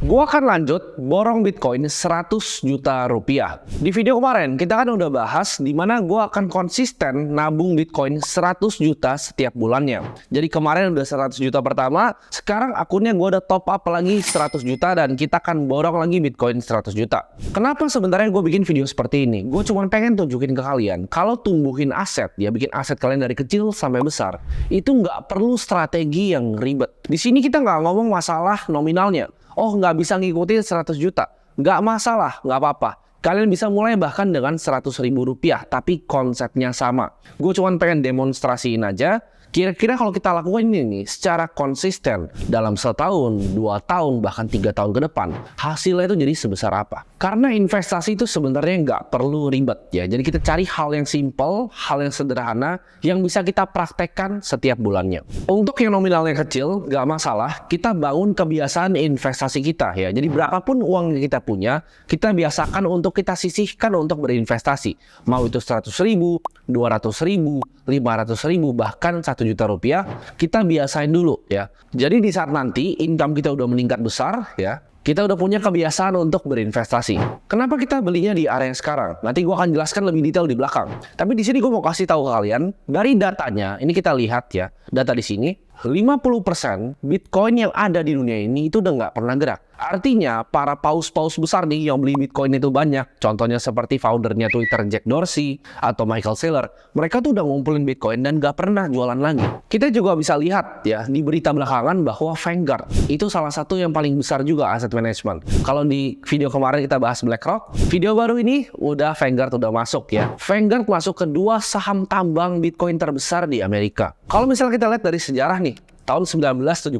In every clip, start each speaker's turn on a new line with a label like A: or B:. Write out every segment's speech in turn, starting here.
A: Gua akan lanjut borong Bitcoin 100 juta rupiah. Di video kemarin kita kan udah bahas di mana gua akan konsisten nabung Bitcoin 100 juta setiap bulannya. Jadi kemarin udah 100 juta pertama, sekarang akunnya gua udah top up lagi 100 juta dan kita akan borong lagi Bitcoin 100 juta. Kenapa sebenarnya gue bikin video seperti ini? Gue cuma pengen tunjukin ke kalian kalau tumbuhin aset, ya bikin aset kalian dari kecil sampai besar, itu nggak perlu strategi yang ribet. Di sini kita nggak ngomong masalah nominalnya. Oh, nggak bisa ngikutin 100 juta. Nggak masalah, nggak apa-apa. Kalian bisa mulai bahkan dengan 100 ribu rupiah, tapi konsepnya sama. Gue cuma pengen demonstrasiin aja. Kira-kira kalau kita lakukan ini secara konsisten dalam setahun, 2 tahun, bahkan 3 tahun ke depan, hasilnya itu jadi sebesar apa? Karena investasi itu sebenarnya nggak perlu ribet ya. Jadi kita cari hal yang simple, hal yang sederhana, yang bisa kita praktekkan setiap bulannya. Untuk yang nominalnya kecil, nggak masalah. Kita bangun kebiasaan investasi kita ya. Jadi berapapun uang yang kita punya, kita biasakan untuk kita sisihkan untuk berinvestasi. Mau itu 100 ribu, 200 ribu, 500 ribu, bahkan 1 juta rupiah, kita biasain dulu ya. Jadi di saat nanti income kita udah meningkat besar ya, kita udah punya kebiasaan untuk berinvestasi. Kenapa kita belinya di area yang sekarang? Nanti gue akan jelaskan lebih detail di belakang. Tapi di sini gue mau kasih tahu ke kalian, dari datanya, ini kita lihat ya, data di sini, 50% Bitcoin yang ada di dunia ini itu udah nggak pernah gerak. Artinya para paus-paus besar nih yang beli Bitcoin itu banyak. Contohnya seperti foundernya Twitter Jack Dorsey atau Michael Saylor. Mereka tuh udah ngumpulin Bitcoin dan nggak pernah jualan lagi. Kita juga bisa lihat ya di berita belakangan bahwa Vanguard itu salah satu yang paling besar juga aset management. Kalau di video kemarin kita bahas BlackRock, video baru ini udah Vanguard udah masuk ya. Vanguard masuk kedua saham tambang Bitcoin terbesar di Amerika. Kalau misalnya kita lihat dari sejarah nih, tahun 1975,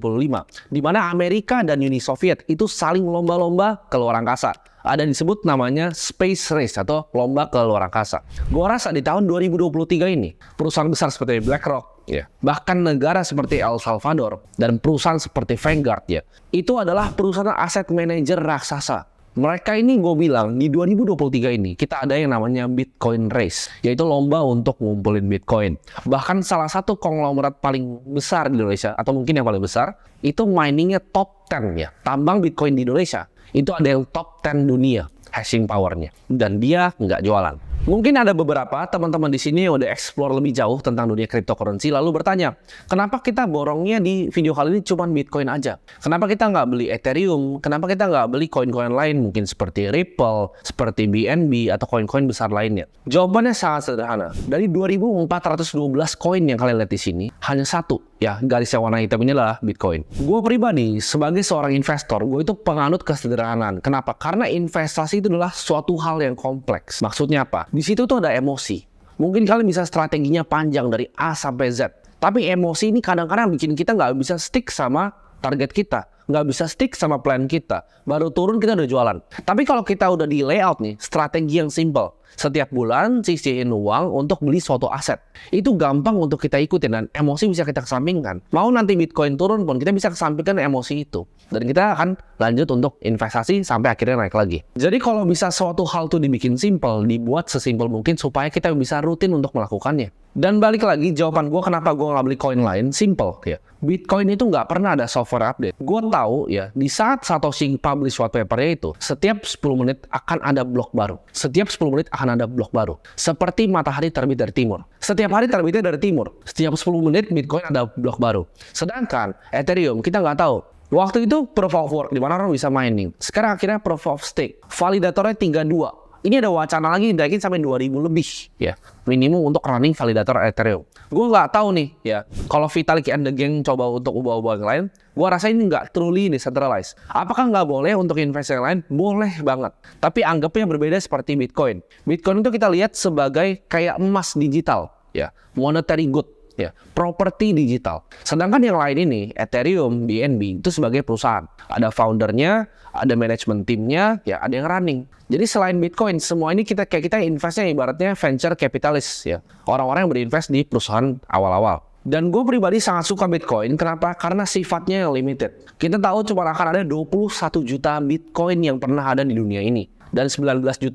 A: di mana Amerika dan Uni Soviet itu saling lomba-lomba ke luar angkasa. Ada disebut namanya Space Race atau lomba ke luar angkasa. Gua rasa di tahun 2023 ini, perusahaan besar seperti BlackRock, ya, bahkan negara seperti El Salvador dan perusahaan seperti Vanguard, ya, itu adalah perusahaan aset manajer raksasa. Mereka ini gue bilang di 2023 ini kita ada yang namanya Bitcoin Race, yaitu lomba untuk ngumpulin Bitcoin. Bahkan salah satu konglomerat paling besar di Indonesia, atau mungkin yang paling besar, itu miningnya top 10 ya. Tambang Bitcoin di Indonesia itu ada yang top 10 dunia hashing powernya, dan dia nggak jualan. Mungkin ada beberapa teman-teman di sini yang udah explore lebih jauh tentang dunia cryptocurrency lalu bertanya, kenapa kita borongnya di video kali ini cuma Bitcoin aja? Kenapa kita nggak beli Ethereum? Kenapa kita nggak beli koin-koin lain mungkin seperti Ripple, seperti BNB atau koin-koin besar lainnya? Jawabannya sangat sederhana. Dari 2.412 koin yang kalian lihat di sini, hanya satu ya garis yang warna hitam ini adalah Bitcoin. Gue pribadi sebagai seorang investor, gue itu penganut kesederhanaan. Kenapa? Karena investasi itu adalah suatu hal yang kompleks. Maksudnya apa? Di situ tuh ada emosi. Mungkin kalian bisa strateginya panjang dari A sampai Z. Tapi emosi ini kadang-kadang bikin kita nggak bisa stick sama target kita. Nggak bisa stick sama plan kita. Baru turun kita udah jualan. Tapi kalau kita udah di layout nih, strategi yang simple. Setiap bulan sisihin uang untuk beli suatu aset. Itu gampang untuk kita ikutin dan emosi bisa kita kesampingkan. Mau nanti Bitcoin turun pun kita bisa kesampingkan emosi itu. Dan kita akan lanjut untuk investasi sampai akhirnya naik lagi. Jadi kalau bisa suatu hal tuh dibikin simple, dibuat sesimpel mungkin supaya kita bisa rutin untuk melakukannya. Dan balik lagi jawaban gue kenapa gue nggak beli koin lain, simple ya. Bitcoin itu nggak pernah ada software update. Gue tahu ya, di saat Satoshi publish white papernya itu, setiap 10 menit akan ada blok baru. Setiap 10 menit akan ada blok baru. Seperti matahari terbit dari timur. Setiap hari terbitnya dari timur. Setiap 10 menit Bitcoin ada blok baru. Sedangkan Ethereum kita nggak tahu. Waktu itu proof of work, di mana orang bisa mining. Sekarang akhirnya proof of stake. Validatornya tinggal 2. Ini ada wacana lagi naikin sampai 2.000 lebih ya. Minimum untuk running validator Ethereum. Gue nggak tahu nih ya. Kalau Vitalik and the gang coba untuk ubah-ubah yang lain, gue rasa ini nggak truly decentralized. Apakah nggak boleh untuk investasi yang lain? Boleh banget. Tapi anggapnya berbeda seperti Bitcoin. Bitcoin itu kita lihat sebagai kayak emas digital ya. Monetary good. Ya, properti digital. Sedangkan yang lain ini, Ethereum, BNB, itu sebagai perusahaan. Ada foundernya, ada manajemen timnya, ya ada yang running. Jadi selain Bitcoin, semua ini kita investnya ibaratnya venture capitalist ya. Orang-orang yang berinvest di perusahaan awal-awal. Dan gue pribadi sangat suka Bitcoin. Kenapa? Karena sifatnya yang limited. Kita tahu cuma akan ada 21 juta Bitcoin yang pernah ada di dunia ini. Dan 19.400.000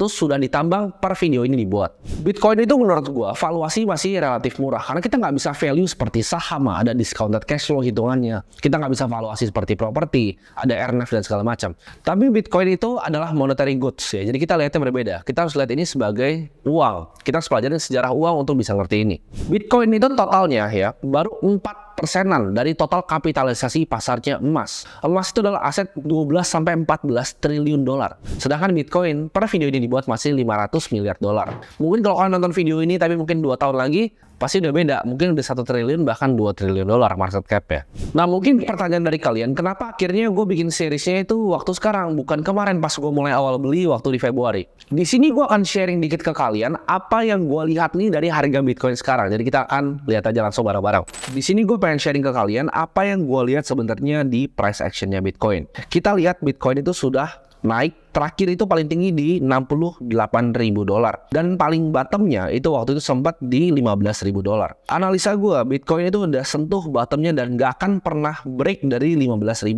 A: sudah ditambang per video ini dibuat. Bitcoin itu menurut gua valuasi masih relatif murah karena kita nggak bisa value seperti saham, ada discounted cash flow hitungannya. Kita nggak bisa valuasi seperti properti, ada earnings dan segala macam. Tapi Bitcoin itu adalah monetary goods ya. Jadi kita lihatnya berbeda. Kita harus lihat ini sebagai uang. Kita harus pelajarin sejarah uang untuk bisa ngerti ini. Bitcoin itu totalnya ya baru 4%-an dari total kapitalisasi pasarnya emas. Emas itu adalah aset 12 sampai 14 triliun dolar. Sedangkan Bitcoin per video ini dibuat masih 500 miliar dolar. Mungkin kalau kalian nonton video ini tapi mungkin 2 tahun lagi pasti udah beda. Mungkin udah 1 triliun bahkan 2 triliun dolar market cap ya. Nah mungkin pertanyaan dari kalian, kenapa akhirnya gue bikin seriesnya itu waktu sekarang, bukan kemarin pas gue mulai awal beli waktu di Februari. Di sini gue akan sharing dikit ke kalian apa yang gue lihat nih dari harga Bitcoin sekarang. Jadi kita akan lihat aja langsung bareng-bareng. Di sini gue pengen sharing ke kalian apa yang gue lihat sebenarnya di price actionnya Bitcoin. Kita lihat Bitcoin itu sudah naik, terakhir itu paling tinggi di 68.000 dolar dan paling bottomnya itu waktu itu sempat di 15.000 dolar. Analisa gue, Bitcoin itu udah sentuh bottomnya dan gak akan pernah break dari 15.500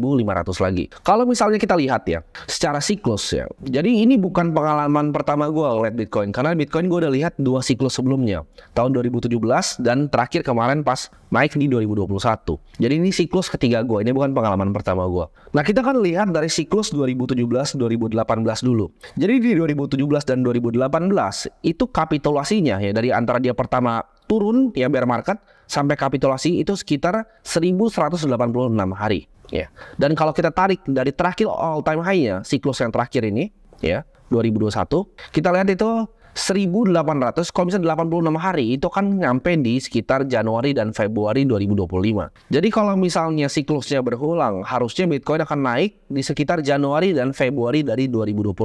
A: lagi. Kalau misalnya kita lihat ya secara siklus ya, jadi ini bukan pengalaman pertama gue ngeliat Bitcoin, karena Bitcoin gue udah lihat 2 siklus sebelumnya, tahun 2017 dan terakhir kemarin pas naik di 2021. Jadi ini siklus ketiga gue, ini bukan pengalaman pertama gue. Nah kita kan lihat dari siklus 2017-2018 dulu. Jadi di 2017 dan 2018 itu kapitulasinya ya dari antara dia pertama turun ya bear market sampai kapitulasi itu sekitar 1186 hari ya. Dan kalau kita tarik dari terakhir all time high-nya siklus yang terakhir ini ya 2021, kita lihat itu 1.800, kalau misalnya 86 hari itu kan nyampe di sekitar Januari dan Februari 2025. Jadi kalau misalnya siklusnya berulang, harusnya Bitcoin akan naik di sekitar Januari dan Februari dari 2025.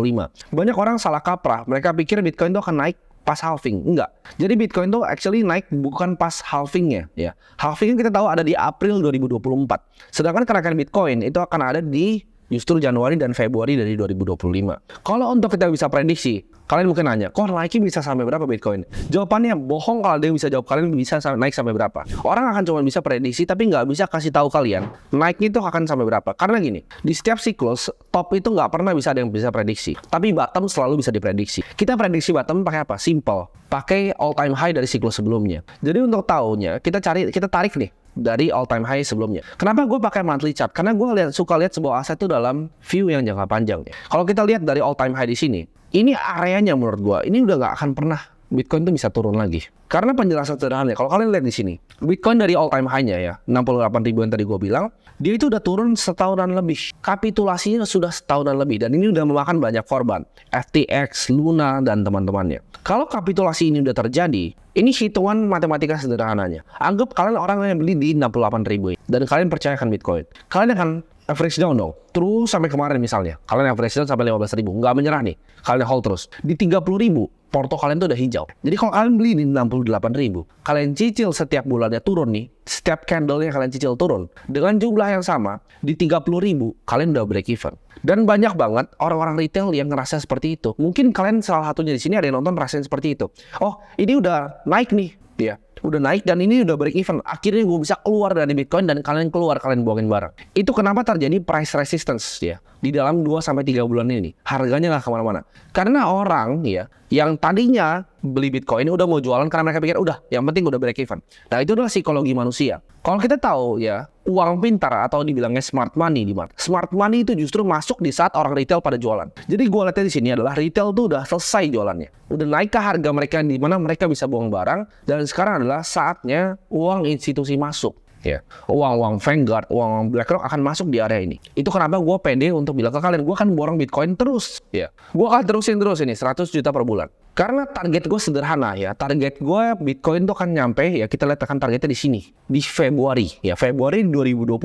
A: Banyak orang salah kaprah, mereka pikir Bitcoin itu akan naik pas halving. Enggak. Jadi Bitcoin itu actually naik bukan pas halvingnya ya. Halvingnya kita tahu ada di April 2024. Sedangkan kenaikan Bitcoin itu akan ada di justru Januari dan Februari dari 2025. Kalau untuk kita bisa prediksi, kalian mungkin nanya, kok naiknya bisa sampai berapa Bitcoin? Jawabannya bohong kalau ada yang bisa jawab kalian bisa naik sampai berapa. Orang akan cuma bisa prediksi tapi nggak bisa kasih tahu kalian naiknya itu akan sampai berapa. Karena gini, di setiap siklus top itu nggak pernah bisa ada yang bisa prediksi. Tapi bottom selalu bisa diprediksi. Kita prediksi bottom pakai apa? Simple. Pakai all time high dari siklus sebelumnya. Jadi untuk tahunya kita tarik nih dari all time high sebelumnya. Kenapa gue pakai monthly chart? Karena gue suka lihat sebuah aset itu dalam view yang jangka panjang. Kalau kita lihat dari all time high di sini, ini areanya menurut gue, ini udah gak akan pernah Bitcoin itu bisa turun lagi. Karena penjelasan sederhana, kalau kalian lihat di sini, Bitcoin dari all time high-nya ya, 68.000 yang tadi gue bilang, dia itu udah turun setahunan lebih. Kapitulasinya sudah setahunan lebih dan ini udah memakan banyak korban. FTX, Luna dan teman-temannya. Kalau kapitulasi ini udah terjadi, ini hitungan matematika sederhananya. Anggap kalian orang yang beli di 68.000 dan kalian percayakan Bitcoin. Kalian akan average down dong. Terus sampai kemarin misalnya, kalian average down sampai 15.000, nggak menyerah nih. Kalian hold terus. Di 30.000, porto kalian tuh udah hijau. Jadi kalau kalian beli di 68.000, kalian cicil setiap bulannya turun nih. Setiap candle-nya kalian cicil turun. Dengan jumlah yang sama, di 30.000, kalian udah break even. Dan banyak banget orang-orang retail yang ngerasa seperti itu. Mungkin kalian salah satunya di sini ada yang nonton rasain seperti itu. Oh, ini udah naik nih. Ya, udah naik dan ini udah break even. Akhirnya gue bisa keluar dari Bitcoin dan kalian keluar, kalian buangin barang. Itu kenapa terjadi price resistance ya di dalam 2-3 bulan ini. Harganya nggak kemana-mana. Karena orang ya yang tadinya beli Bitcoin udah mau jualan karena mereka pikir udah, yang penting udah break even. Nah itu adalah psikologi manusia. Kalau kita tahu ya, uang pintar atau dibilangnya smart money di mana? Smart money itu justru masuk di saat orang retail pada jualan. Jadi gue lihatnya di sini adalah retail tuh udah selesai jualannya. Udah naik ke harga mereka di mana mereka bisa buang barang dan sekarang adalah saatnya uang institusi masuk. Ya, uang Vanguard, uang BlackRock akan masuk di area ini. Itu kenapa gue pede untuk bilang ke kalian, gue akan borong Bitcoin terus. Ya, gue akan terusin terus ini 100 juta per bulan. Karena target gue sederhana ya, target gue Bitcoin tuh kan nyampe ya, kita lihat kan targetnya di sini di Februari ya, Februari 2025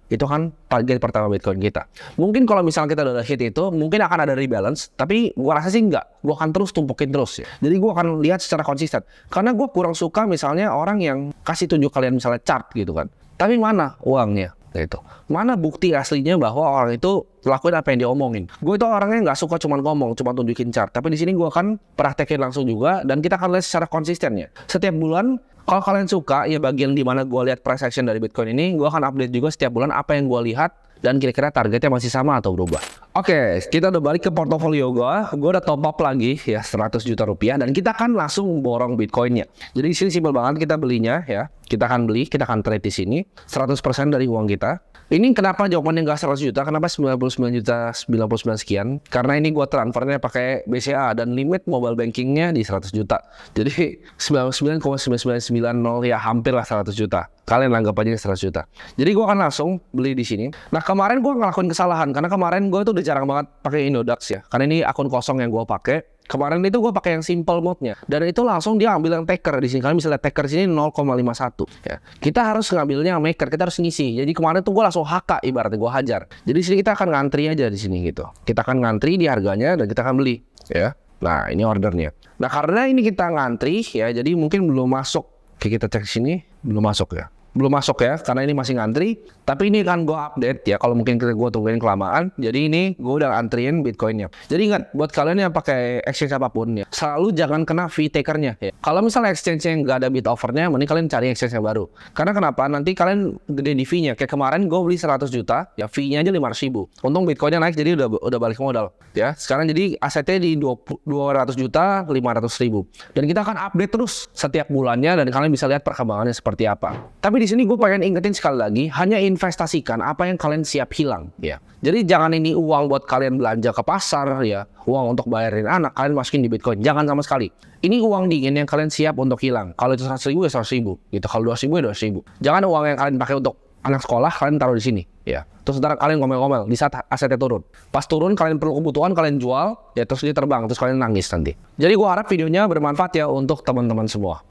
A: itu kan target pertama Bitcoin kita. Mungkin kalau misalnya kita udah hit itu, mungkin akan ada rebalance, tapi gue rasa sih enggak, gue akan terus tumpukin terus ya. Jadi gue akan lihat secara konsisten, karena gue kurang suka misalnya orang yang kasih tunjuk kalian misalnya chart gitu kan, tapi mana uangnya? Itu mana bukti aslinya bahwa orang itu lakuin apa yang dia omongin. Gue itu orangnya nggak suka cuma ngomong, cuma tunjukin chart. Tapi di sini gue akan praktekin langsung juga dan kita akan lihat secara konsistennya. Setiap bulan, kalau kalian suka ya bagian di mana gue lihat price action dari Bitcoin ini, gue akan update juga setiap bulan apa yang gue lihat dan kira-kira targetnya masih sama atau berubah. Oke, kita udah balik ke portofolio gue udah top up lagi ya 100 juta rupiah dan kita akan langsung borong Bitcoinnya. Jadi di sini simpel banget kita belinya ya. Kita akan beli, kita akan trade di sini 100% dari uang kita. Ini kenapa jawabannya nggak 100 juta? Kenapa 99 juta 99 sekian? Karena ini gue transfernya pakai BCA dan limit mobile bankingnya di 100 juta. Jadi 99,9990 ya hampir lah 100 juta. Kalian anggap aja 100 juta. Jadi gue akan langsung beli di sini. Nah kemarin gue ngelakuin kesalahan karena kemarin gue tuh udah jarang banget pakai Indodax ya. Karena ini akun kosong yang gue pakai. Kemarin itu gue pakai yang simple mode-nya dan itu langsung dia ambil yang taker di sini. Kalian bisa lihat taker di sini 0,51 ya. Kita harus ngambilnya yang maker, kita harus ngisi. Jadi kemarin tuh gue langsung HK ibaratnya gue hajar. Jadi di sini kita akan ngantri aja di sini gitu. Kita akan ngantri di harganya dan kita akan beli ya. Nah, ini ordernya. Nah, karena ini kita ngantri ya, jadi mungkin belum masuk. Oke, kita cek sini belum masuk ya. Belum masuk ya, karena ini masih ngantri. Tapi ini kan gue update ya, kalau mungkin gue tungguin kelamaan. Jadi ini gue udah antriin Bitcoinnya. Jadi ingat, buat kalian yang pakai exchange apapun ya, selalu jangan kena fee takernya ya. Kalau misalnya exchange yang nggak ada bit offernya, mending kalian cari exchange yang baru. Karena kenapa? Nanti kalian gede di fee-nya. Kayak kemarin gue beli 100 juta, ya fee-nya aja 500 ribu. Untung Bitcoinnya naik, jadi udah balik modal ya. Sekarang jadi asetnya di 200 juta 500 ribu. Dan kita akan update terus setiap bulannya dan kalian bisa lihat perkembangannya seperti apa. Tapi di sini gue pengen ingetin sekali lagi, hanya investasikan apa yang kalian siap hilang ya. Jadi jangan ini uang buat kalian belanja ke pasar ya, uang untuk bayarin anak kalian masukin di Bitcoin, jangan sama sekali. Ini uang dingin yang kalian siap untuk hilang. Kalau itu 100 ribu ya 100 ribu gitu, kalau 200 ribu ya 200 ribu. Jangan uang yang kalian pakai untuk anak sekolah kalian taruh di sini ya. Terus ntar kalian ngomel-ngomel di saat asetnya turun. Pas turun kalian perlu kebutuhan, kalian jual ya, terus dia terbang, terus kalian nangis nanti. Jadi gue harap videonya bermanfaat ya untuk teman-teman semua.